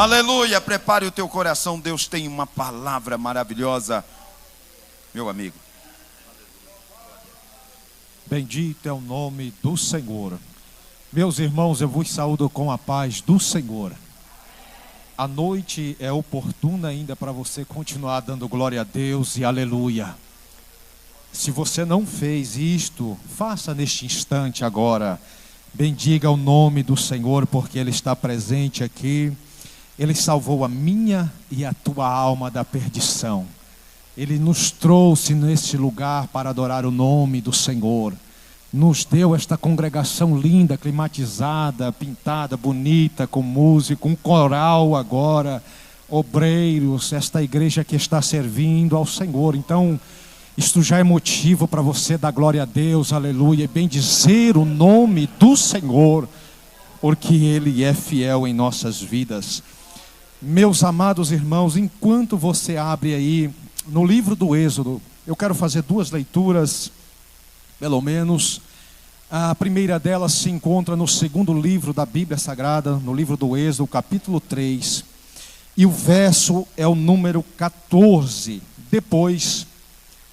Aleluia, prepare o teu coração, Deus tem uma palavra maravilhosa, meu amigo. Bendito é o nome do Senhor. Meus irmãos, eu vos saúdo com a paz do Senhor. A noite é oportuna ainda para você continuar dando glória a Deus e aleluia. Se você não fez isto, faça neste instante agora. Bendiga o nome do Senhor, porque Ele está presente aqui. Ele salvou a minha e a tua alma da perdição. Ele nos trouxe neste lugar para adorar o nome do Senhor. Nos deu esta congregação linda, climatizada, pintada, bonita, com música, um coral agora, obreiros, esta igreja que está servindo ao Senhor. Então, isto já é motivo para você dar glória a Deus, aleluia, e bendizer o nome do Senhor, porque Ele é fiel em nossas vidas. Meus amados irmãos, enquanto você abre aí no livro do Êxodo, eu quero fazer duas leituras, pelo menos. A primeira delas se encontra no segundo livro da Bíblia Sagrada, no livro do Êxodo, capítulo 3, e o verso é o número 14. Depois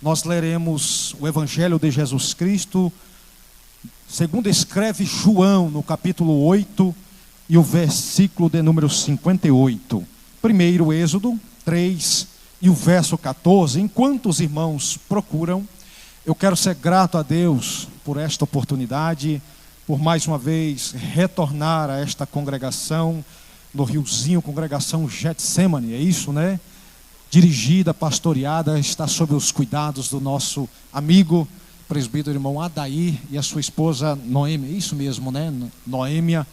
nós leremos o Evangelho de Jesus Cristo, segundo escreve João, no capítulo 8, e o versículo de número 58. Primeiro Êxodo 3 e o verso 14. Enquanto os irmãos procuram, eu quero ser grato a Deus por esta oportunidade, por mais uma vez retornar a esta congregação, no Riozinho, congregação Getsemane, é isso, né? Dirigida, pastoreada, está sob os cuidados do nosso amigo, presbítero irmão Adair e a sua esposa Noêmia, é isso mesmo, né? Noêmia.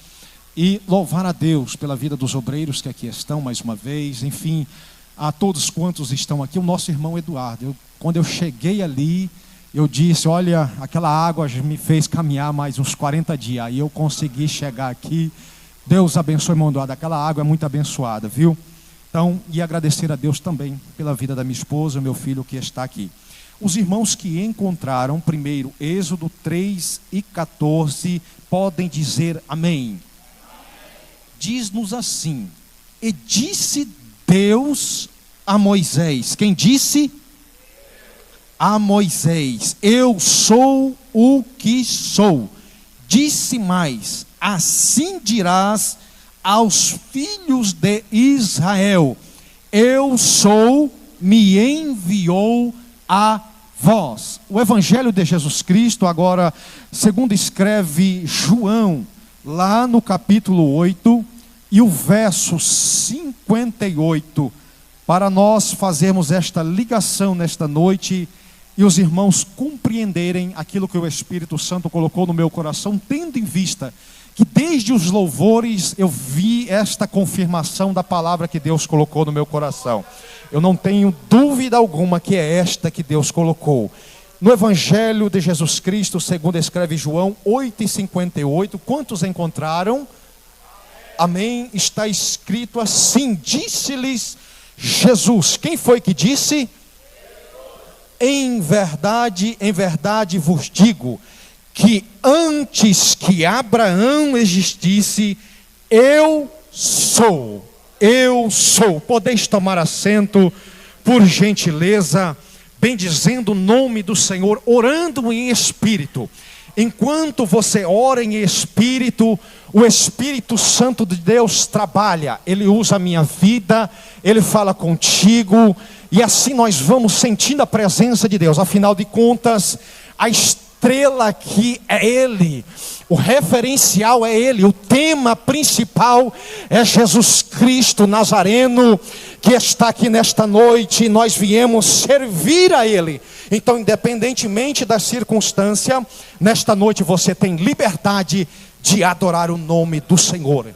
E louvar a Deus pela vida dos obreiros que aqui estão mais uma vez, enfim, a todos quantos estão aqui, o nosso irmão Eduardo. Quando eu cheguei ali, eu disse, olha, aquela água me fez caminhar mais uns 40 dias, aí eu consegui chegar aqui. Deus abençoe, irmão Eduardo, aquela água é muito abençoada, viu? Então, e agradecer a Deus também pela vida da minha esposa, meu filho que está aqui. Os irmãos que encontraram primeiro Êxodo 3 e 14, podem dizer amém. Diz-nos assim: e disse Deus a Moisés. Quem disse? A Moisés: eu sou o que sou. Disse mais: assim dirás aos filhos de Israel: eu sou, me enviou a vós. O Evangelho de Jesus Cristo, agora, segundo escreve João, lá no capítulo 8 e o verso 58, para nós fazermos esta ligação nesta noite e os irmãos compreenderem aquilo que o Espírito Santo colocou no meu coração, tendo em vista que desde os louvores eu vi esta confirmação da palavra que Deus colocou no meu coração. Eu não tenho dúvida alguma que é esta que Deus colocou. No Evangelho de Jesus Cristo, segundo escreve João 8:58, quantos encontraram? Amém. Está escrito assim: disse-lhes Jesus. Quem foi que disse? Em verdade vos digo, que antes que Abraão existisse, eu sou. Podeis tomar assento, por gentileza, bendizendo o nome do Senhor, orando em espírito. Enquanto você ora em espírito, o Espírito Santo de Deus trabalha. Ele usa a minha vida, Ele fala contigo, e assim nós vamos sentindo a presença de Deus. Afinal de contas, a estrela aqui é Ele, o referencial é Ele, o tema principal é Jesus Cristo Nazareno, que está aqui nesta noite, e nós viemos servir a Ele. Então, independentemente da circunstância, nesta noite você tem liberdade de adorar o nome do Senhor.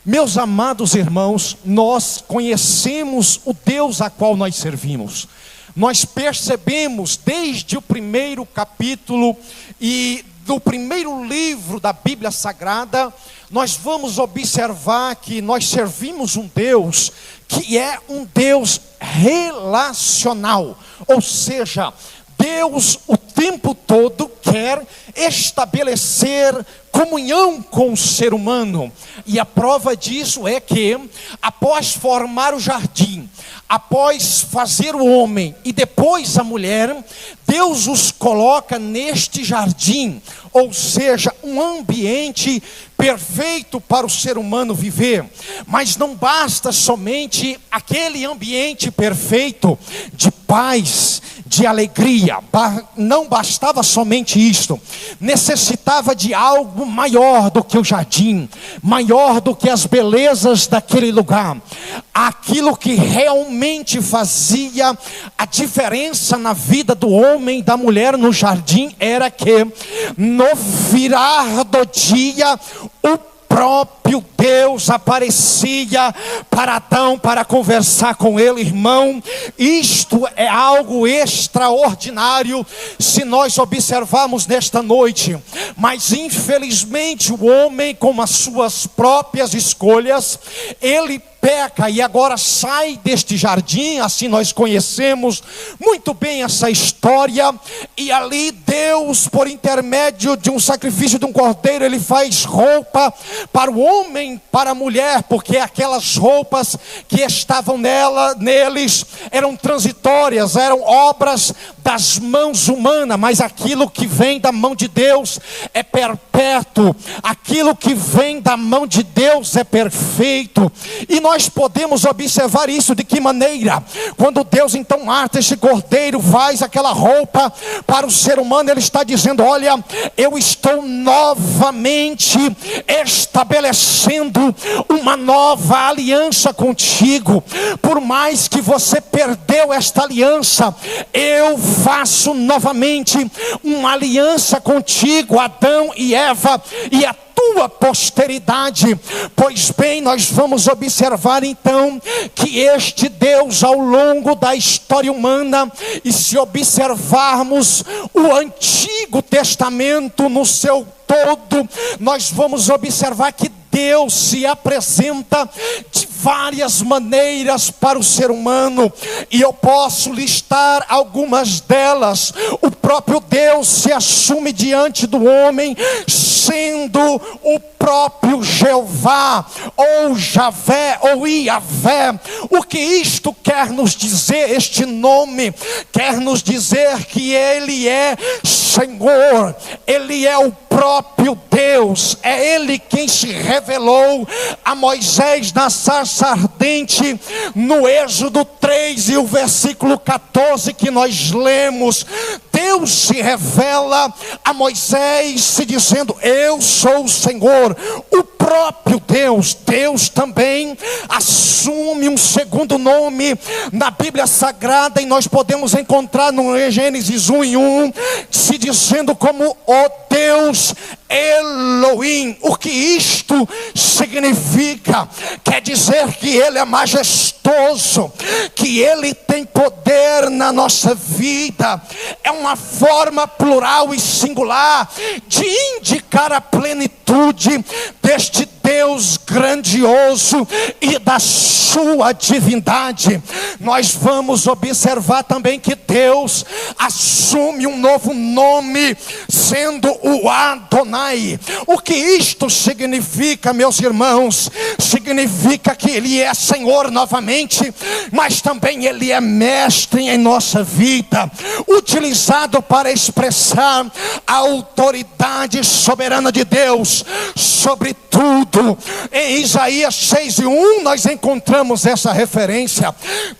Meus amados irmãos, nós conhecemos o Deus a qual nós servimos. Nós percebemos desde o primeiro capítulo e do primeiro livro da Bíblia Sagrada, nós vamos observar que nós servimos um Deus que é um Deus relacional. Ou seja, Deus o tempo todo quer estabelecer comunhão com o ser humano. E a prova disso é que, após formar o jardim, após fazer o homem e depois a mulher, Deus os coloca neste jardim, ou seja, um ambiente perfeito para o ser humano viver. Mas não basta somente aquele ambiente perfeito de paz, de alegria, não bastava somente isto, necessitava de algo maior do que o jardim, maior do que as belezas daquele lugar. Aquilo que realmente fazia a diferença na vida do homem e da mulher no jardim era que, no virar do dia, o próprio Deus aparecia para Adão para conversar com ele. Irmão, isto é algo extraordinário se nós observarmos nesta noite. Mas infelizmente o homem, com as suas próprias escolhas, ele peca e agora sai deste jardim. Assim nós conhecemos muito bem essa história. E ali Deus, por intermédio de um sacrifício de um cordeiro, ele faz roupa para o homem, para a mulher, porque aquelas roupas que estavam neles eram transitórias, eram obras das mãos humanas, mas aquilo que vem da mão de Deus é perpétuo, aquilo que vem da mão de Deus é perfeito. E nós podemos observar isso de que maneira? Quando Deus então mata esse cordeiro, faz aquela roupa para o ser humano, ele está dizendo: olha, eu estou novamente estabelecendo uma nova aliança contigo. Por mais que você perdeu esta aliança, eu faço novamente uma aliança contigo, Adão e Eva, e a tua posteridade. Pois bem, nós vamos observar então que este Deus, ao longo da história humana, e se observarmos o Antigo Testamento no seu todo, nós vamos observar que Deus se apresenta de várias maneiras para o ser humano, e eu posso listar algumas delas. O próprio Deus se assume diante do homem, sendo o próprio Jeová, ou Javé, ou Iavé. O que isto quer nos dizer? Este nome quer nos dizer que Ele é Senhor, Ele é o próprio Deus, é Ele quem se revelou a Moisés na sarça ardente, no Êxodo 3 e o versículo 14 que nós lemos. Deus se revela a Moisés se dizendo: eu sou o Senhor, o próprio Deus. Deus também assume um segundo nome na Bíblia Sagrada, e nós podemos encontrar no Gênesis 1:1, se dizendo como o Deus Elohim. O que isto significa? Quer dizer que Ele é majestoso, que Ele tem poder na nossa vida. É uma forma plural e singular de indicar a plenitude deste Deus grandioso e da sua divindade. Nós vamos observar também que Deus assume um novo nome, sendo o Adonai. O que isto significa, meus irmãos? Significa que Ele é Senhor novamente, mas também Ele é mestre em nossa vida, utilizado para expressar a autoridade soberana de Deus sobre tudo. Em Isaías 6:1 nós encontramos essa referência.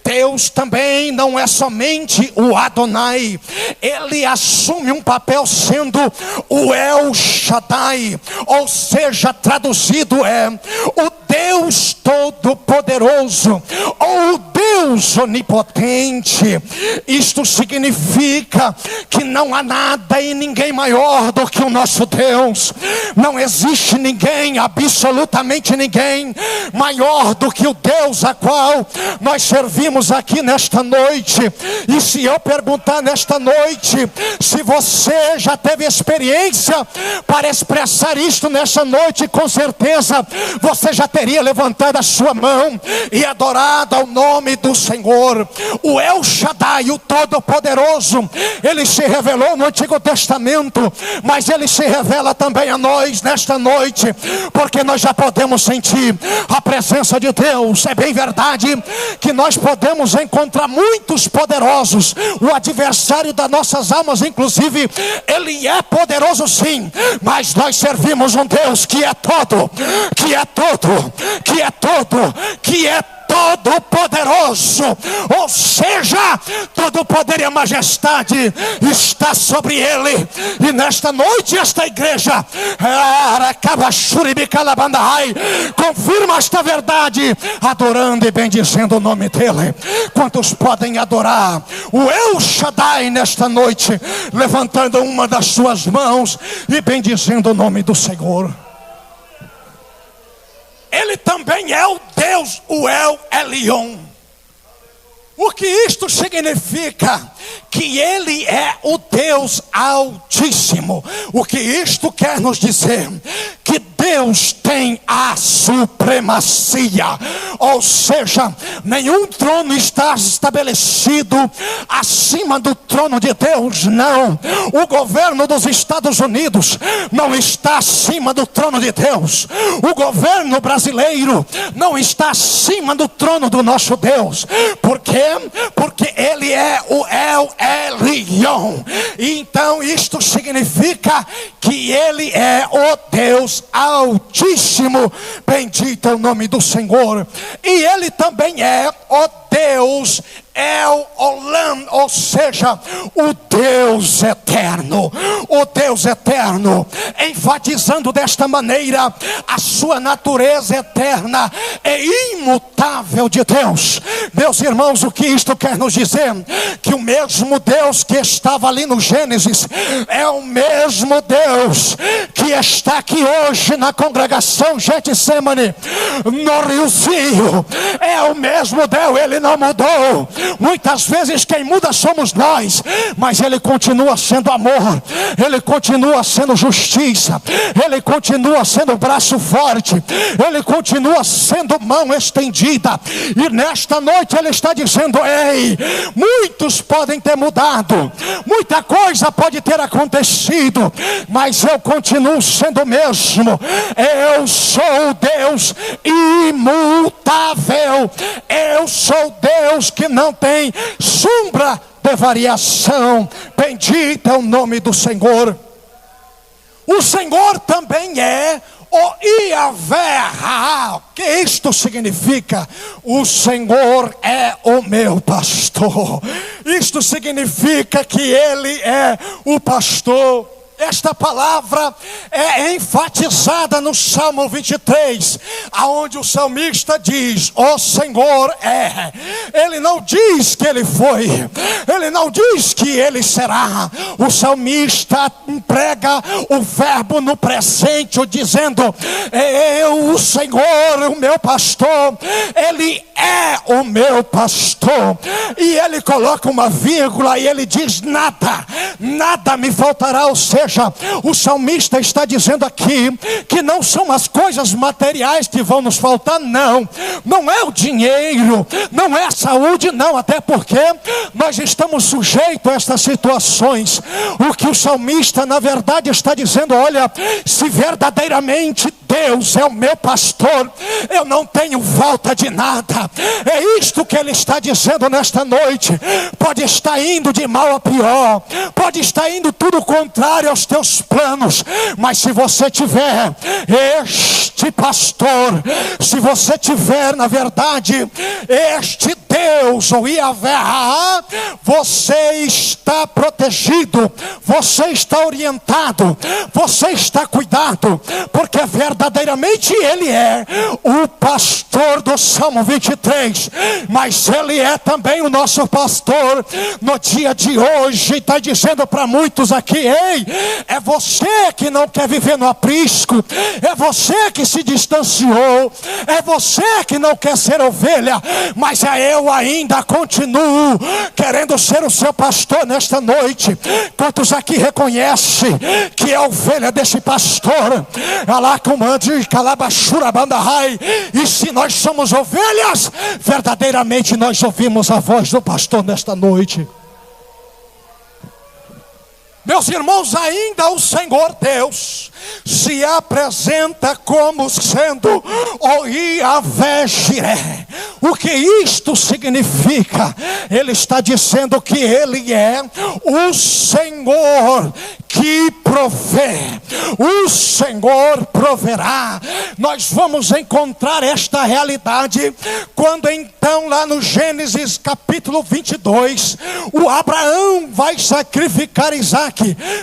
Deus também não é somente o Adonai, Ele assume um papel sendo o El Shaddai, ou seja, traduzido é o Deus Todo-Poderoso, ou o Deus Onipotente. Isto significa que não há nada e ninguém maior do que o nosso Deus. Não existe ninguém, absolutamente ninguém, maior do que o Deus a qual nós servimos aqui nesta noite. E se eu perguntar nesta noite se você já teve experiência para expressar isto nessa noite, com certeza você já teria levantado a sua mão e adorado ao nome do Senhor. O El Shaddai, o Todo-Poderoso, ele se revelou no Antigo Testamento, mas ele se revela também a nós nesta noite, porque nós já podemos sentir a presença de Deus. É bem verdade que nós podemos encontrar muitos poderosos. O adversário das nossas almas, inclusive, ele é poderoso sim, mas nós servimos um Deus que é todo, que é todo, que é todo, que é todo-poderoso. Ou seja, todo o poder e a majestade está sobre ele. E nesta noite esta igreja confirma esta verdade, adorando e bendizendo o nome dele. Quantos podem adorar o El Shaddai nesta noite, levantando uma das suas mãos e bendizendo o nome do Senhor? Ele também é o Deus, o El Elyon. O que isto significa? Que ele é o Deus Altíssimo. O que isto quer nos dizer? Que Deus tem a supremacia. Ou seja, nenhum trono está estabelecido acima do trono de Deus, não. O governo dos Estados Unidos não está acima do trono de Deus. O governo brasileiro não está acima do trono do nosso Deus. Por quê? Porque ele é o El Elyon. Então isto significa que ele é o Deus Altíssimo. Bendito é o nome do Senhor. E ele também é o Deus El Olam, ou seja, o Deus eterno. O Deus eterno, enfatizando desta maneira a sua natureza eterna e imutável de Deus. Meus irmãos, o que isto quer nos dizer? Que o mesmo Deus que estava ali no Gênesis é o mesmo Deus que está aqui hoje na congregação Getsemane, no Riozinho. É o mesmo Deus, ele não mudou. Muitas vezes quem muda somos nós, mas ele continua sendo amor, ele continua sendo justiça, ele continua sendo braço forte, ele continua sendo mão estendida. E nesta noite ele está dizendo: ei, muitos podem ter mudado, muita coisa pode ter acontecido, mas eu continuo sendo o mesmo. Eu sou Deus imutável, eu sou Deus que não tem sombra de variação. Bendito é o nome do Senhor. O Senhor também é o Iavé. O que isto significa? O Senhor é o meu pastor. Isto significa que ele é o pastor. Esta palavra é enfatizada no Salmo 23, aonde o salmista diz: o Senhor é. Ele não diz que ele foi, ele não diz que ele será. O salmista emprega o verbo no presente, dizendo: eu, o Senhor, o meu pastor, ele é o meu pastor. E ele coloca uma vírgula e ele diz: nada me faltará. Ou seja, o salmista está dizendo aqui que não são as coisas materiais que vão nos faltar, não é o dinheiro, não é a saúde, não, até porque nós estamos sujeitos a estas situações. O que o salmista na verdade está dizendo: olha, se verdadeiramente Deus é o meu pastor, eu não tenho falta de nada. É isto que ele está dizendo nesta noite. Pode estar indo de mal a pior, pode estar indo tudo contrário aos teus planos, mas se você tiver este pastor, se você tiver na verdade este Deus, o Iavé, você está protegido, você está orientado, você está cuidado, porque verdadeiramente ele é o pastor do Salmo 23, mas ele é também o nosso pastor no dia de hoje. Está dizendo para muitos aqui: ei, é você que não quer viver no aprisco, é você que se distanciou, é você que não quer ser ovelha, mas é eu eu ainda continuo querendo ser o seu pastor nesta noite. Quantos aqui reconhecem que é ovelha desse pastor? E se nós somos ovelhas, verdadeiramente nós ouvimos a voz do pastor nesta noite. Meus irmãos, ainda o Senhor Deus se apresenta como sendo o Yahvé Jireh. O que isto significa? Ele está dizendo que Ele é o Senhor que provê. O Senhor proverá. Nós vamos encontrar esta realidade quando então lá no Gênesis capítulo 22, o Abraão vai sacrificar Isaac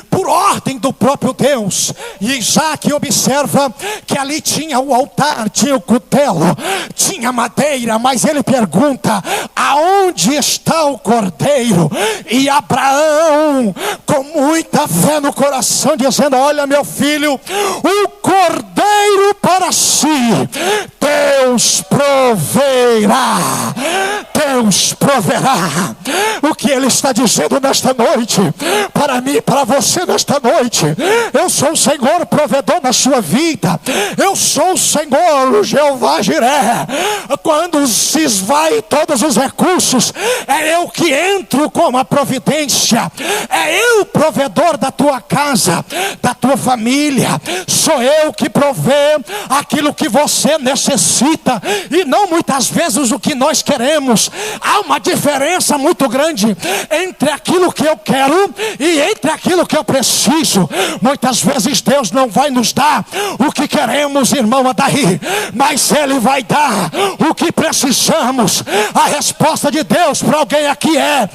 por ordem do próprio Deus. E Isaac observa que ali tinha o altar, tinha o cutelo, tinha madeira, mas ele pergunta: aonde está o cordeiro? E Abraão, com muita fé no coração, dizendo: olha, meu filho, o cordeiro para si Deus proverá. Deus proverá. O que ele está dizendo nesta noite para mim, para você nesta noite: eu sou o Senhor provedor na sua vida. Eu sou o Senhor, o Jeová Jireh. Quando se esvai todos os recursos, é eu que entro com a providência. É eu provedor da tua casa, da tua família. Sou eu que provê aquilo que você necessita, e não muitas vezes o que nós queremos. Há uma diferença muito grande entre aquilo que eu quero e entre aquilo que eu preciso. Muitas vezes Deus não vai nos dar o que queremos, irmão Adair, mas Ele vai dar o que precisamos. A resposta de Deus para alguém aqui é: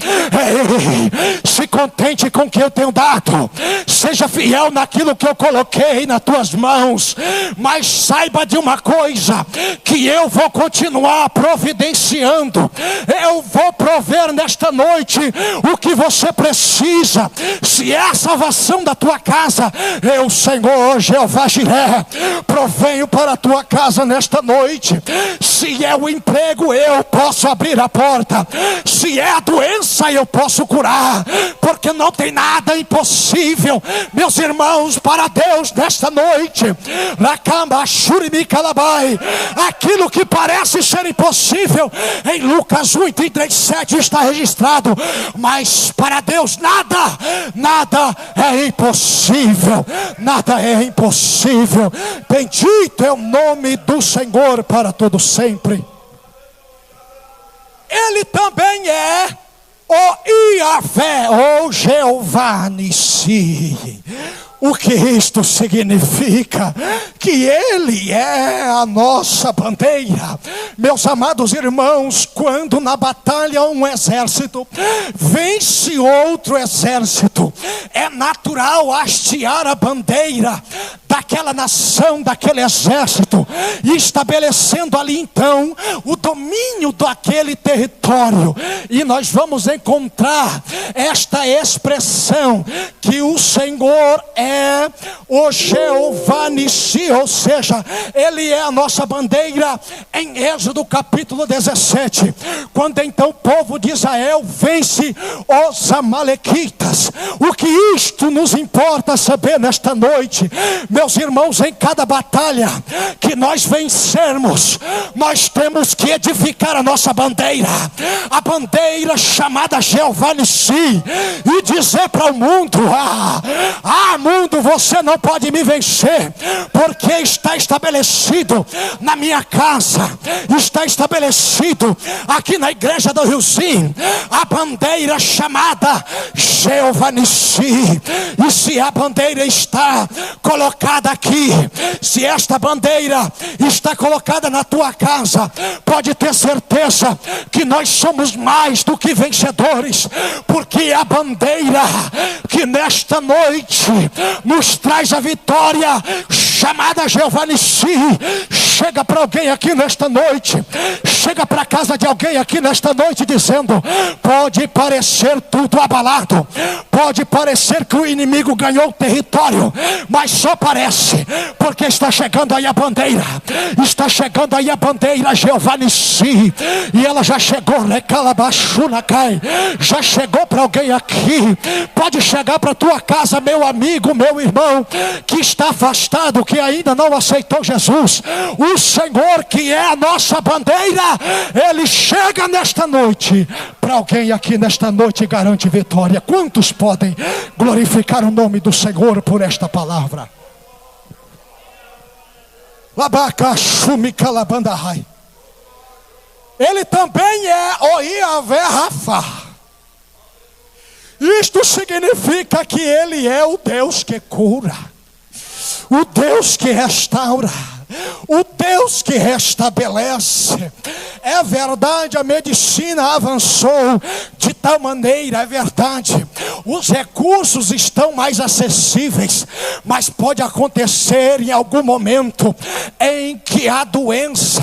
se contente com o que eu tenho dado, seja fiel naquilo que eu coloquei nas tuas mãos, mas saiba de uma coisa, que eu vou continuar providenciando. Eu vou prover nesta noite o que você precisa. Se é a salvação da tua casa, eu, Senhor Jeová Jireh, provenho para a tua casa nesta noite. Se é o emprego, eu posso abrir a porta. Se é a doença, eu posso curar, porque não tem nada impossível, meus irmãos, para Deus nesta noite. Aquilo que parece ser impossível, em Lucas 1:37 está registrado, mas para Deus nada é impossível. Nada é impossível. Bendito é o nome do Senhor para todo sempre. Ele também é o Yahvé, o Jeová Nissi. O que isto significa? Que Ele é a nossa bandeira. Meus amados irmãos, quando na batalha um exército vence outro exército, é natural hastear a bandeira daquela nação, daquele exército, e estabelecendo ali então o domínio daquele território. E nós vamos encontrar esta expressão que o Senhor é o Jeová Nissi, ou seja, Ele é a nossa bandeira, em Êxodo capítulo 17, quando então o povo de Israel vence os amalequitas. O que isto nos importa saber nesta noite, meus irmãos? Em cada batalha que nós vencermos, nós temos que edificar a nossa bandeira, a bandeira chamada Jeová Nissi, e dizer para o mundo: mundo, você não pode me vencer, porque está estabelecido na minha casa, está estabelecido aqui na igreja do Riozinho, a bandeira chamada Jeová Nissi. E se a bandeira está colocada aqui, se esta bandeira está colocada na tua casa, pode ter certeza que nós somos mais do que vencedores, porque a bandeira que nesta noite nos traz a vitória, chamada Jeová Nissi, Chega para alguém aqui nesta noite, chega para a casa de alguém aqui nesta noite dizendo: pode parecer tudo abalado, pode parecer que o inimigo ganhou o território, mas só parece, porque está chegando aí a bandeira, está chegando aí a bandeira Jeová Nissi, e ela já chegou, Recalabachunacai, já chegou para alguém aqui. Pode chegar para a tua casa, meu amigo, meu irmão, que está afastado, que ainda não aceitou Jesus. O Senhor, que é a nossa bandeira, Ele chega nesta noite para alguém aqui nesta noite e garante vitória. Quantos podem glorificar o nome do Senhor por esta palavra? Ele também é o Yahvé Rafa. Isto significa que Ele é o Deus que cura, o Deus que restaura, o Deus que restabelece. É verdade, a medicina avançou de tal maneira, é verdade, os recursos estão mais acessíveis, mas pode acontecer em algum momento em que a doença,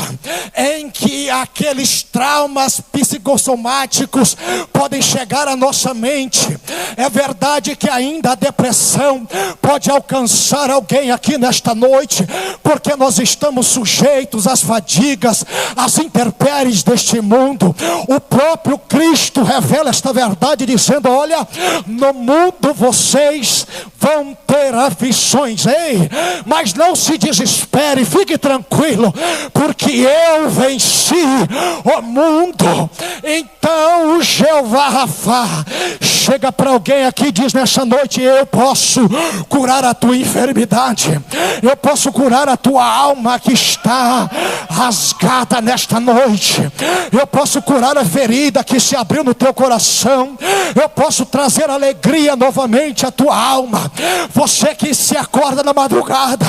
em que aqueles traumas psicossomáticos podem chegar à nossa mente. É verdade que ainda a depressão pode alcançar alguém aqui nesta noite, porque nós estamos sujeitos às fadigas, às intempéries deste mundo. O próprio Cristo revela esta verdade dizendo: olha, no mundo vocês vão ter aflições, ei, mas não se desespere, fique tranquilo, porque eu venci o mundo. Então o Jeová Rafa chega para alguém aqui e diz nessa noite: eu posso curar a tua enfermidade, eu posso curar a tua alma que está rasgada nesta noite, eu posso curar a ferida que se abriu no teu coração, eu posso trazer alegria novamente à tua alma. Você que se acorda na madrugada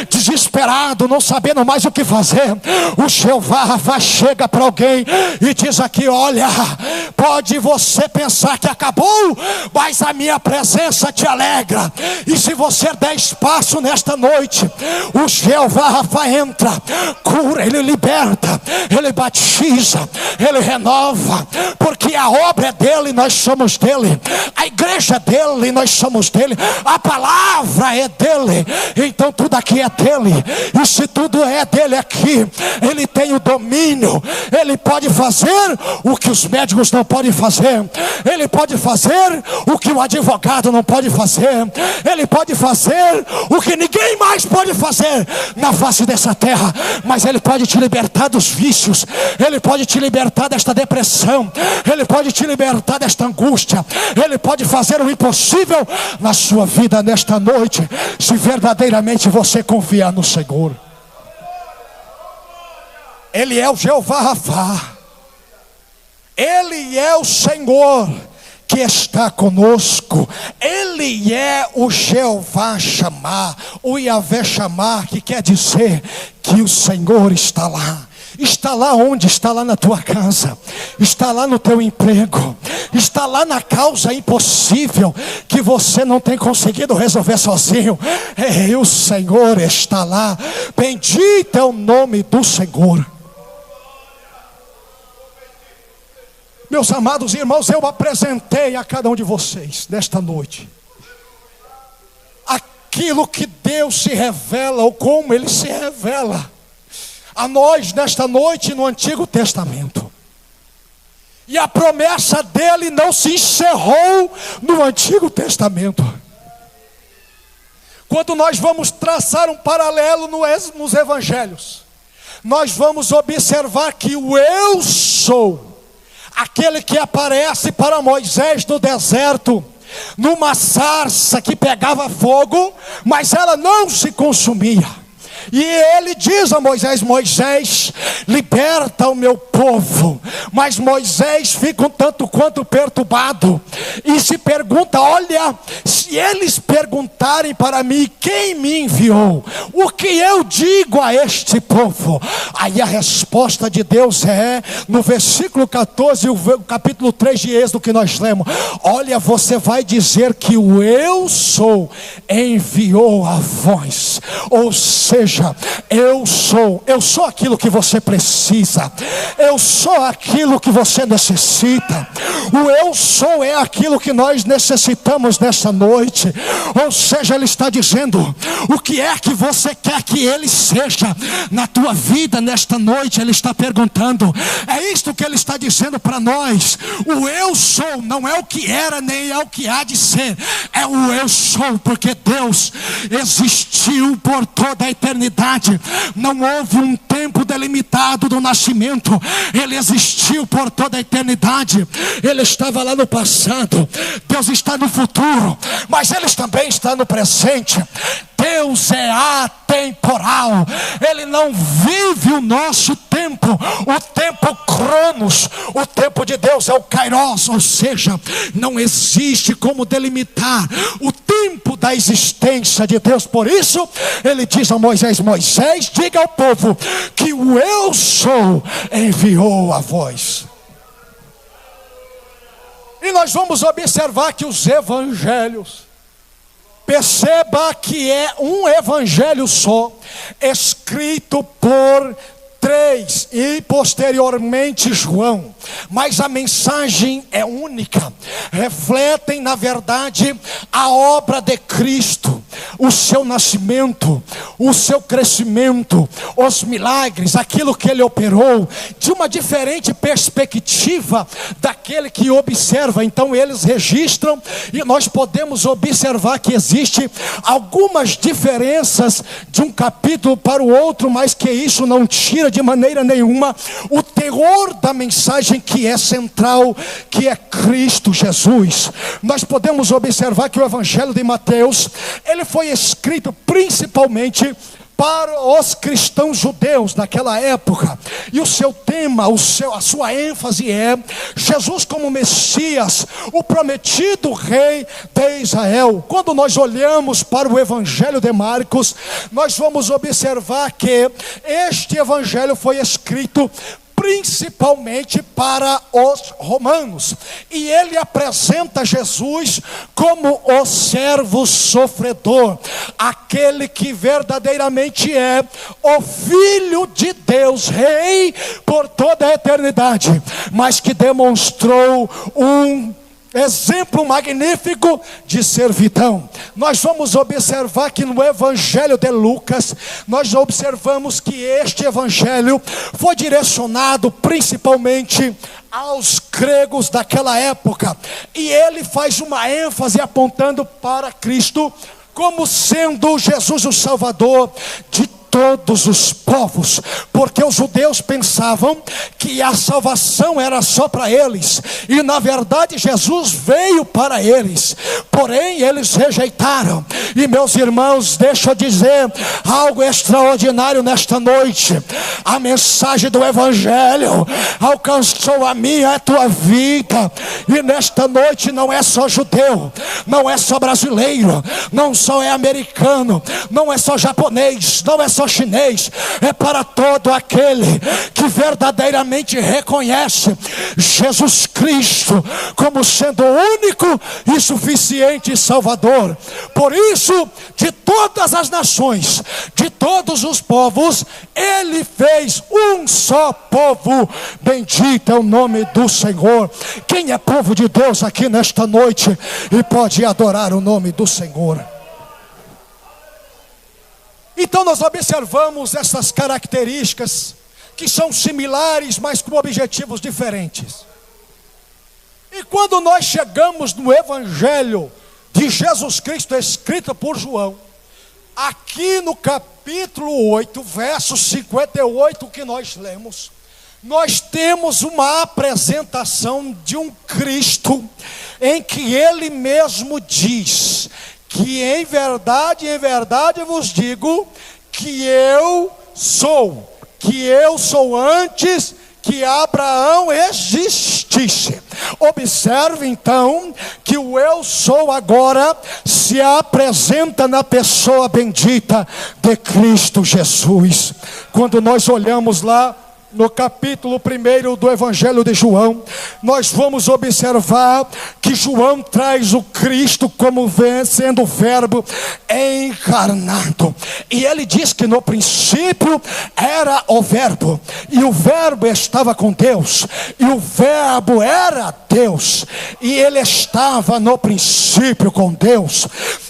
desesperado, não sabendo mais o que fazer, o Jeová Rafa chega para alguém e diz aqui: olha, pode você pensar que acabou, mas a minha presença te alegra. E se você der espaço nesta noite, o Jeová Rafa entra, cura, Ele liberta, Ele batiza, Ele renova, porque a obra é dele, nós somos dele, a igreja é dele, nós somos dele, a palavra é dele, então tudo aqui é dele. E se tudo é dele aqui, Ele tem o domínio. Ele pode fazer o que os médicos não podem fazer, Ele pode fazer o que o advogado não pode fazer, Ele pode fazer o que ninguém mais pode fazer na face dessa terra. Mas Ele pode te libertar dos vícios, Ele pode te libertar desta depressão, Ele pode te libertar desta angústia, Ele pode fazer o impossível na sua vida nesta noite, se verdadeiramente você confiar no Senhor. Ele é o Jeová Rafa, Ele é o Senhor que está conosco, Ele é o Jeová Chamar, o Yahvé Chamar, que quer dizer que o Senhor está lá. Está lá onde? Está lá na tua casa, está lá no teu emprego, está lá na causa impossível que você não tem conseguido resolver sozinho. E o Senhor está lá. Bendito é o nome do Senhor. Meus amados irmãos, eu apresentei a cada um de vocês nesta noite aquilo que Deus se revela, ou como Ele se revela a nós nesta noite no Antigo Testamento. E a promessa dele não se encerrou no Antigo Testamento. Quando nós vamos traçar um paralelo nos Evangelhos, nós vamos observar que o eu sou, aquele que aparece para Moisés no deserto, numa sarça que pegava fogo, mas ela não se consumia. E ele diz a Moisés: Moisés, liberta o meu povo. Mas Moisés fica um tanto quanto perturbado e se pergunta: olha, se eles perguntarem para mim quem me enviou, o que eu digo a este povo? Aí a resposta de Deus é no versículo 14, o capítulo 3 de Êxodo que nós lemos: olha, você vai dizer que o eu sou enviou a vós. Ou seja, seja, eu sou aquilo que você precisa, eu sou aquilo que você necessita. O eu sou é aquilo que nós necessitamos nessa noite. Ou seja, ele está dizendo o que é que você quer que ele seja na tua vida nesta noite. Ele está perguntando, é isto que ele está dizendo para nós. O eu sou não é o que era nem é o que há de ser, é o eu sou, porque Deus existiu por toda a eternidade. Não houve um tempo delimitado do nascimento, ele existiu por toda a eternidade. Ele estava lá no passado, Deus está no futuro, mas ele também está no presente. Deus é atemporal, ele não vive o nosso tempo, o tempo cronos. O tempo de Deus é o kairos, ou seja, não existe como delimitar o tempo da existência de Deus. Por isso ele diz a Moisés: Moisés, diga ao povo que o eu sou enviou a voz. E nós vamos observar que os evangelhos, perceba que é um evangelho só, escrito por 3 e posteriormente João, mas a mensagem é única. Refletem na verdade a obra de Cristo, o seu nascimento, o seu crescimento, os milagres, aquilo que ele operou, de uma diferente perspectiva daquele que observa. Então eles registram, e nós podemos observar que existe algumas diferenças de um capítulo para o outro, mas que isso não tira de maneira nenhuma o teor da mensagem que é central, que é Cristo Jesus. Nós podemos observar que o evangelho de Mateus, ele foi escrito principalmente para os cristãos judeus naquela época, e o seu tema, a sua ênfase é Jesus como Messias, o prometido rei de Israel. Quando nós olhamos para o evangelho de Marcos, nós vamos observar que este evangelho foi escrito principalmente para os romanos, e ele apresenta Jesus como o servo sofredor, aquele que verdadeiramente é o Filho de Deus, rei por toda a eternidade, mas que demonstrou um exemplo magnífico de servidão. Nós vamos observar que no evangelho de Lucas, nós observamos que este evangelho foi direcionado principalmente aos gregos daquela época, e ele faz uma ênfase apontando para Cristo como sendo Jesus o Salvador de todos os povos, porque os judeus pensavam que a salvação era só para eles, e na verdade Jesus veio para eles, porém eles rejeitaram. E meus irmãos, deixa eu dizer algo extraordinário nesta noite: a mensagem do evangelho alcançou a minha e a tua vida, e nesta noite não é só judeu, não é só brasileiro, não só é americano, não é só japonês, não é só chinês, é para todo aquele que verdadeiramente reconhece Jesus Cristo como sendo o único e suficiente Salvador. Por isso, de todas as nações, de todos os povos, ele fez um só povo. Bendito é o nome do Senhor. Quem é povo de Deus aqui nesta noite e pode adorar o nome do Senhor? Então nós observamos essas características que são similares, mas com objetivos diferentes. E quando nós chegamos no evangelho de Jesus Cristo escrito por João, aqui no capítulo 8, verso 58 que nós lemos, nós temos uma apresentação de um Cristo em que ele mesmo diz que em verdade vos digo que eu sou antes que Abraão existisse. Observe então que o eu sou agora se apresenta na pessoa bendita de Cristo Jesus. Quando nós olhamos lá no capítulo 1 do Evangelho de João, nós vamos observar que João traz o Cristo como sendo o verbo encarnado. E ele diz que no princípio era o verbo, e o verbo estava com Deus, e o verbo era Deus, e ele estava no princípio com Deus.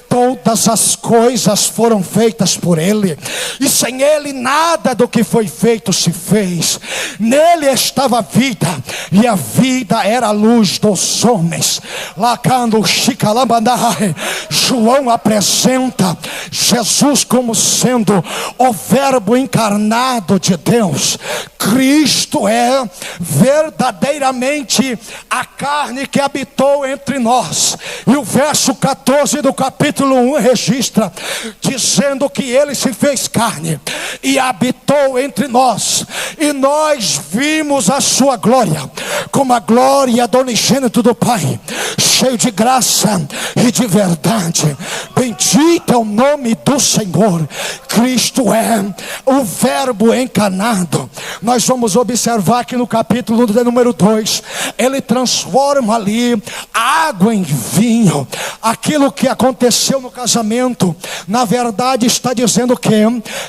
Todas as coisas foram feitas por ele, e sem ele nada do que foi feito se fez. Nele estava a vida, e a vida era a luz dos homens. Lacando Xicalambandai, João apresenta Jesus como sendo o verbo encarnado de Deus. Cristo é verdadeiramente a carne que habitou entre nós. E o verso 14 do capítulo 1 registra, dizendo que ele se fez carne e habitou entre nós, e nós vimos a sua glória, como a glória do unigênito do Pai, cheio de graça e de verdade. Bendito é o nome do Senhor. Cristo é o verbo encarnado. Nós vamos observar que no capítulo número 2, ele transforma ali água em vinho. Aquilo que aconteceu no casamento, na verdade está dizendo que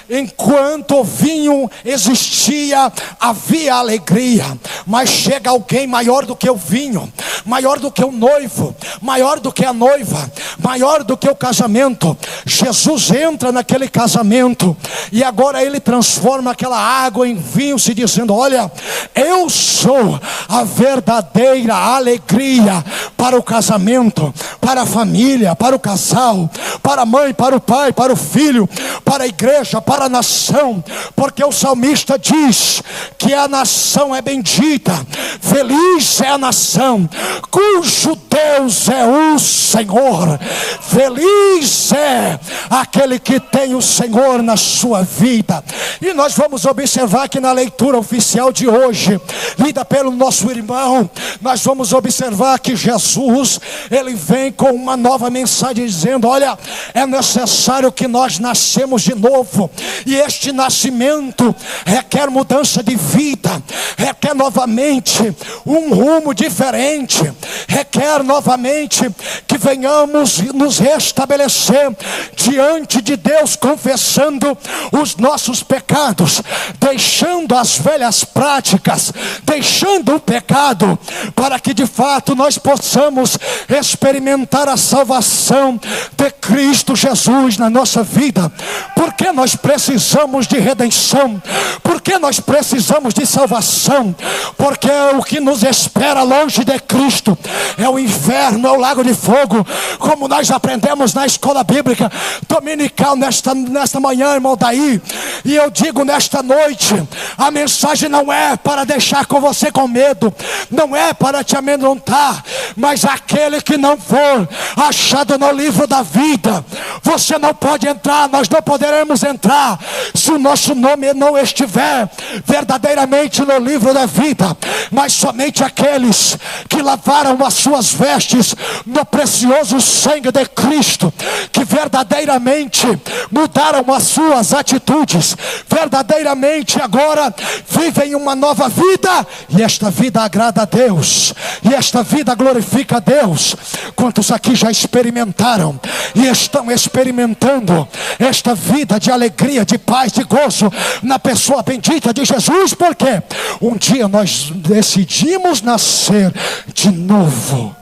enquanto o vinho existia, havia alegria. Mas chega alguém maior do que o vinho, maior do que o noivo, maior do que a noiva, maior do que o casamento. Jesus entra naquele casamento, e agora ele transforma aquela água em vinho, se dizendo: olha, eu sou a verdadeira alegria para o casamento, para a família, para o casal, para a mãe, para o pai, para o filho, para a igreja, para a nação. Porque o salmista diz que a nação é bendita, feliz é a nação cujo Deus é o Senhor. Feliz é aquele que tem o Senhor na sua vida. E nós vamos observar que na leitura oficial de hoje, lida pelo nosso irmão, nós vamos observar que Jesus, ele vem com uma nova mensagem dizendo: olha, é necessário que nós nascemos de novo, e este nascimento requer mudança de vida, requer novamente um rumo diferente, requer novamente que venhamos nos restabelecer diante de Deus, confessando os nossos pecados, deixando as velhas práticas, deixando o pecado, para que de fato nós possamos experimentar a salvação de Cristo Jesus na nossa vida. Porque nós precisamos de redenção, porque nós precisamos de salvação, porque o que nos espera longe de Cristo é o inferno, é o lago de fogo, como nós aprendemos na escola bíblica dominical nesta manhã, irmão Daí. E eu digo nesta noite, a mensagem não é para deixar com você com medo, não é para te amedrontar, mas aquele que não for achado no livro da vida, você não pode entrar, nós não poderemos entrar se o nosso nome não estiver verdadeiramente no livro da vida. Mas somente aqueles que lavaram as suas vestes no precioso sangue de Cristo, que verdadeiramente mudaram as suas atitudes, verdadeiramente agora vivem uma nova vida, e esta vida agrada a Deus, e esta vida glorifica a Deus. Quantos aqui já experimentaram e estão experimentando esta vida de alegria, de paz, de gozo na pessoa bendita de Jesus? Porque um dia nós decidimos nascer de novo.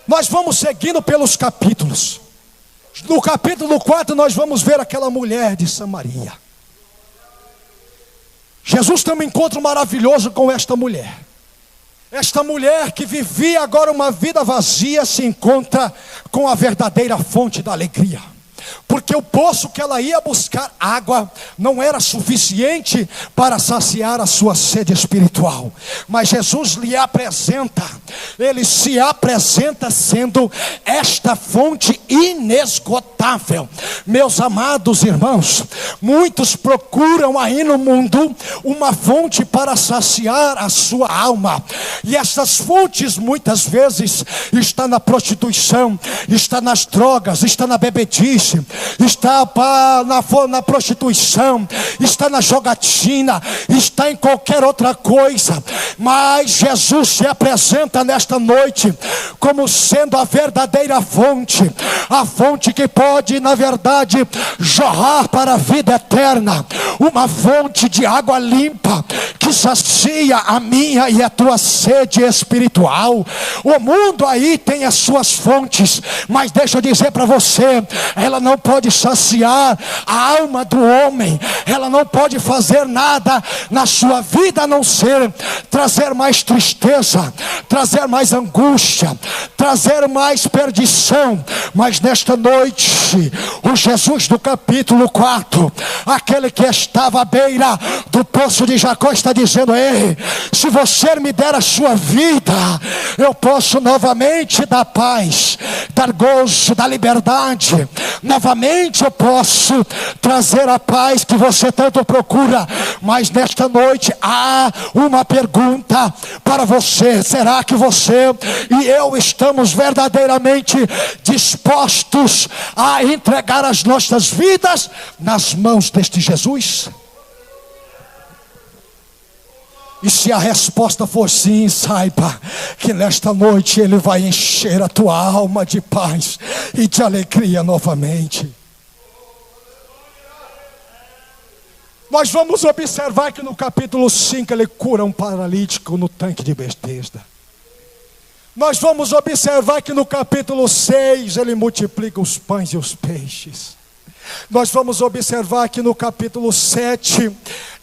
Nós vamos seguindo pelos capítulos. No capítulo 4 nós vamos ver aquela mulher de Samaria. Jesus tem um encontro maravilhoso com esta mulher. Esta mulher que vivia agora uma vida vazia se encontra com a verdadeira fonte da alegria. Porque o poço que ela ia buscar água não era suficiente para saciar a sua sede espiritual. Mas Jesus lhe apresenta, ele se apresenta sendo esta fonte inesgotável. Meus amados irmãos, muitos procuram aí no mundo uma fonte para saciar a sua alma. E essas fontes muitas vezes estão na prostituição, está nas drogas, está na bebedice, noite, está na prostituição, está na jogatina, está em qualquer outra coisa, mas Jesus se apresenta nesta noite como sendo a verdadeira fonte, a fonte que pode, na verdade, jorrar para a vida eterna, uma fonte de água limpa que sacia a minha e a tua sede espiritual. O mundo aí tem as suas fontes, mas deixa eu dizer para você, ela não pode saciar a alma do homem, ela não pode fazer nada na sua vida a não ser trazer mais tristeza, trazer mais angústia, trazer mais perdição. Mas nesta noite, o Jesus do capítulo 4, aquele que estava à beira do poço de Jacó, está dizendo: ei, se você me der a sua vida, eu posso novamente dar paz, dar gozo, dar liberdade. Novamente eu posso trazer a paz que você tanto procura. Mas nesta noite há uma pergunta para você: será que você e eu estamos verdadeiramente dispostos a entregar as nossas vidas nas mãos deste Jesus? E se a resposta for sim, saiba que nesta noite Ele vai encher a tua alma de paz e de alegria novamente. Nós vamos observar que no capítulo 5 Ele cura um paralítico no tanque de Betesda. Nós vamos observar que no capítulo 6 Ele multiplica os pães e os peixes. Nós vamos observar que no capítulo 7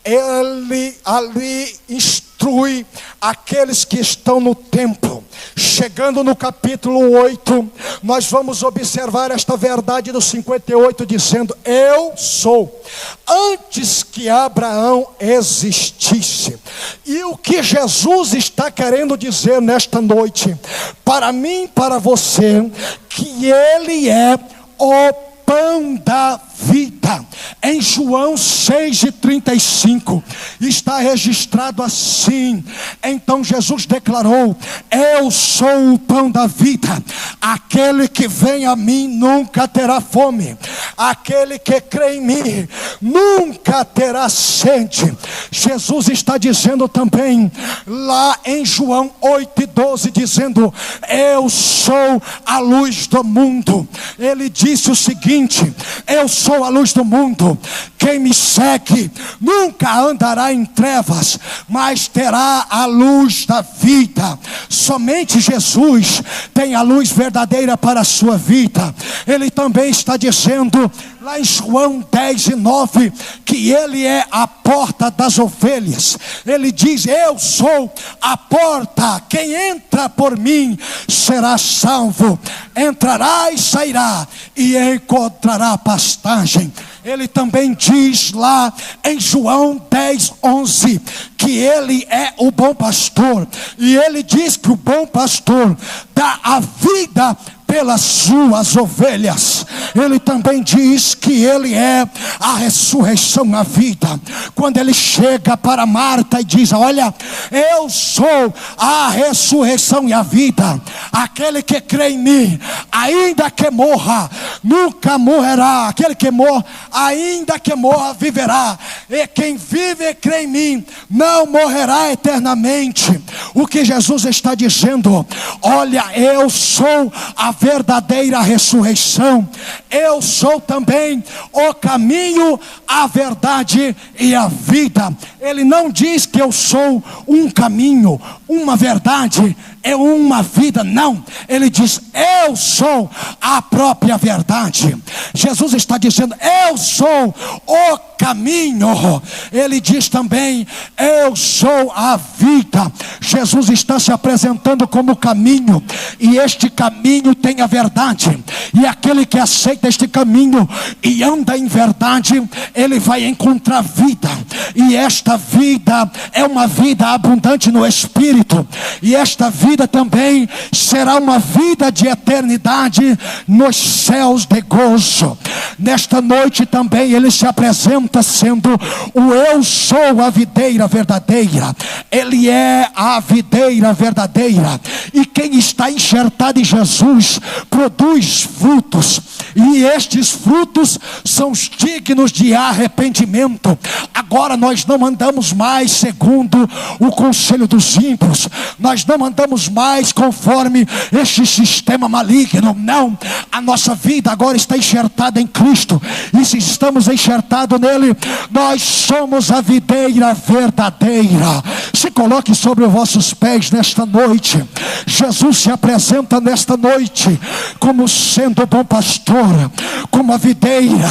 Ele ali instrui aqueles que estão no templo. Chegando no capítulo 8, nós vamos observar esta verdade do 58, dizendo: eu sou, antes que Abraão existisse. E o que Jesus está querendo dizer nesta noite, para mim, para você, que Ele é o pão da vida. Em João 6:35 está registrado assim: então Jesus declarou: eu sou o pão da vida, aquele que vem a mim nunca terá fome, aquele que crê em mim nunca terá sede. Jesus está dizendo também lá em João 8:12, dizendo: eu sou a luz do mundo. Ele disse o seguinte: eu sou a luz do mundo, quem me segue nunca andará em trevas, mas terá a luz da vida. Somente Jesus tem a luz verdadeira para a sua vida. Ele também está dizendo lá em João 10:9 que Ele é a porta das ovelhas. Ele diz: eu sou a porta, quem entra por mim será salvo, entrará e sairá e encontrará pastagem. Ele também diz lá em João 10:11 que Ele é o bom pastor, e Ele diz que o bom pastor dá a vida pelas suas ovelhas. Ele também diz que Ele é a ressurreição na vida. Quando Ele chega para Marta e diz: olha, eu sou a ressurreição e a vida, aquele que crê em mim, ainda que morra, nunca morrerá, aquele que morre, ainda que morra, viverá, e quem vive e crê em mim não morrerá eternamente. O que Jesus está dizendo: olha, eu sou a verdadeira ressurreição, eu sou também o caminho, a verdade e a vida. Ele não diz que eu sou um caminho, uma verdade e uma vida, não. Ele diz: eu sou a própria verdade. Jesus está dizendo: eu sou o caminho. Ele diz também: eu sou a vida. Jesus está se apresentando como caminho, e este caminho tem a verdade, e aquele que aceita este caminho e anda em verdade, ele vai encontrar vida, e esta vida é uma vida abundante no Espírito, e esta vida também será uma vida de eternidade nos céus de gozo. Nesta noite também Ele se apresenta sendo o eu sou a videira verdadeira. Ele é a videira verdadeira, e quem está enxertado em Jesus produz frutos. e estes frutos são os dignos de arrependimento. Agora nós não andamos mais segundo o conselho dos ímpios, nós não andamos mais conforme este sistema maligno, não. A nossa vida agora está enxertada em Cristo, e se estamos enxertados nele, nós somos a videira verdadeira. Se coloque sobre os vossos pés nesta noite. Jesus se apresenta nesta noite como sendo o bom pastor, como a videira,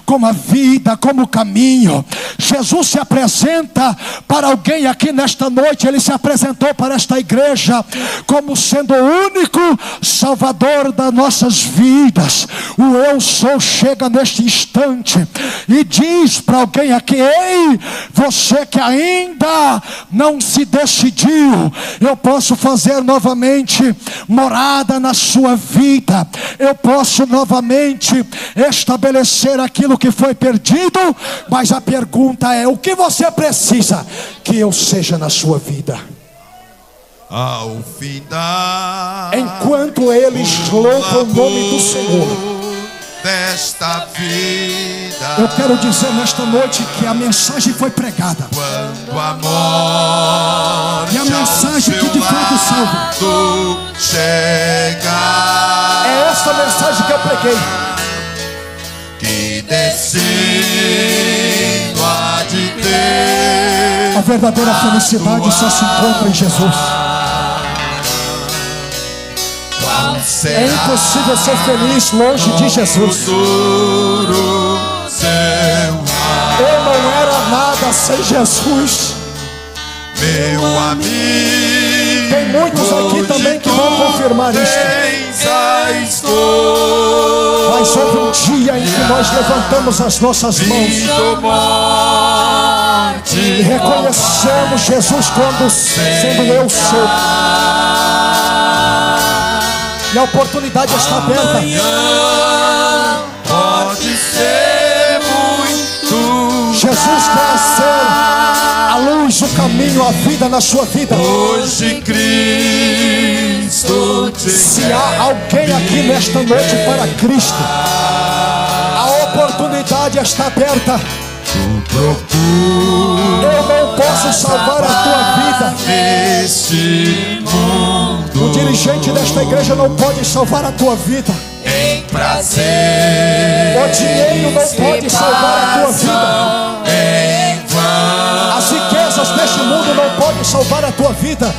como a vida, como o caminho. Jesus se apresenta para alguém aqui nesta noite. Ele se apresentou para esta igreja como sendo o único Salvador das nossas vidas. O eu sou chega neste instante e diz para alguém aqui: ei, você que ainda não se decidiu, eu posso fazer novamente morada na sua vida. Eu posso novamente estabelecer aquilo que foi perdido. Mas a pergunta é: o que você precisa que eu seja na sua vida? Ao findar, enquanto eles louvam o nome do Senhor desta vida, eu quero dizer nesta noite que a mensagem foi pregada. Quando a morte, e a mensagem que de fato salva, chegar, é essa mensagem que eu preguei. Que destino há de ter? A verdadeira felicidade só se encontra em Jesus. É impossível ser feliz longe de Jesus. Eu não era nada sem Jesus. Meu amigo, tem muitos aqui também que vão confirmar isso. Mas houve um dia em que nós levantamos as nossas mãos e reconhecemos Jesus quando sendo eu sou. E a oportunidade está aberta. Pode ser muito. Jesus quer ser a luz, o caminho, a vida na sua vida. Hoje Cristo te se há alguém aqui nesta noite para Cristo, a oportunidade está aberta. Eu não posso salvar a tua vida. O dirigente desta igreja não pode salvar a tua vida. Em prazer, o dinheiro não pode salvar a tua vida. As riquezas deste mundo não podem salvar a tua vida.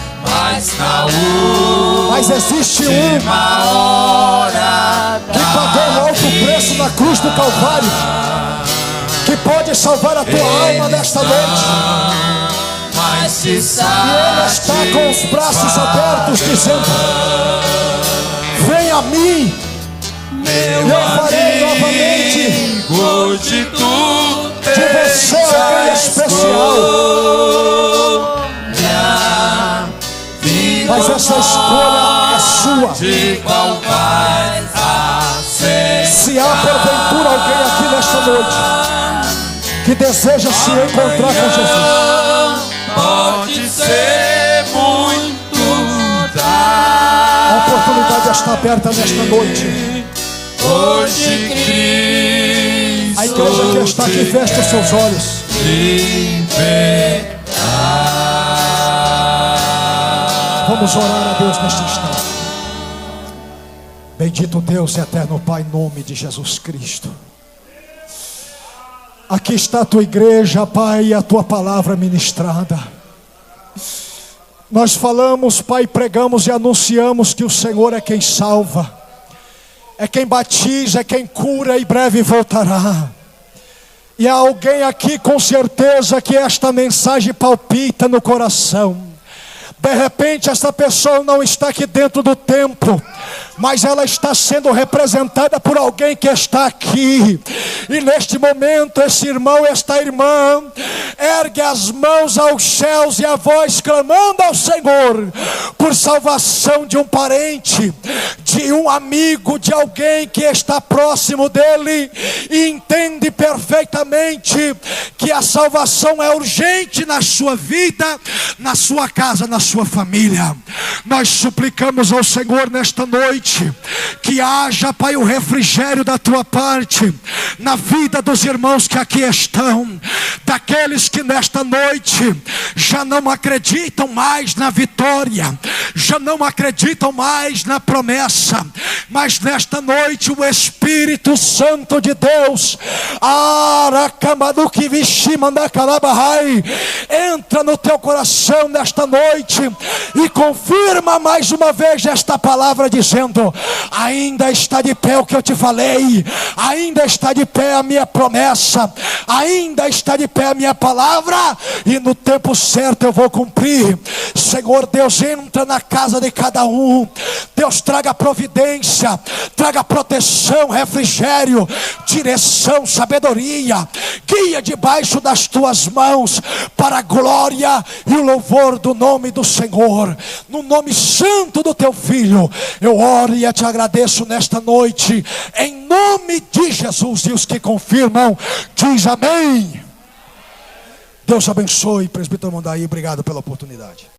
Mas existe um que pagou um alto preço na cruz do Calvário, que pode salvar a tua alma nesta noite. E Ele está com os braços abertos dizendo: vem a mim, eu farei novamente hoje tu de você alguém especial. Mas essa escolha é sua. Se há porventura alguém aqui nesta noite que deseja se encontrar com Jesus, pode ser muito a oportunidade está aberta nesta noite. Hoje Cristo, a igreja que está aqui, fecha os seus olhos. Vamos orar a Deus neste instante. Bendito Deus e eterno Pai, em nome de Jesus Cristo. Aqui está a tua igreja, Pai, e a tua palavra ministrada. Nós falamos, Pai, pregamos e anunciamos que o Senhor é quem salva, é quem batiza, é quem cura e breve voltará. E há alguém aqui com certeza que esta mensagem palpita no coração. De repente essa pessoa não está aqui dentro do templo, mas ela está sendo representada por alguém que está aqui. E neste momento esse irmão, esta irmã ergue as mãos aos céus e a voz clamando ao Senhor por salvação de um parente, de um amigo, de alguém que está próximo dele e entende perfeitamente que a salvação é urgente na sua vida, na sua casa, na sua família. Nós suplicamos ao Senhor nesta noite noite, que haja, Pai, o refrigério da tua parte na vida dos irmãos que aqui estão, daqueles que nesta noite já não acreditam mais na vitória, já não acreditam mais na promessa, mas nesta noite o Espírito Santo de Deus, entra no teu coração nesta noite e confirma mais uma vez esta palavra, dizendo: ainda está de pé o que eu te falei, ainda está de pé a minha promessa, ainda está de pé a minha palavra, e no tempo certo eu vou cumprir. Senhor Deus, entra na casa de cada um. Deus, traga providência, traga proteção, refrigério, direção, sabedoria. Guia debaixo das tuas mãos, para a glória e o louvor do nome do Senhor. No nome santo do teu Filho, eu oro e eu te agradeço nesta noite, em nome de Jesus. E os que confirmam, diz amém. Deus abençoe, presbítero Mondaí, obrigado pela oportunidade.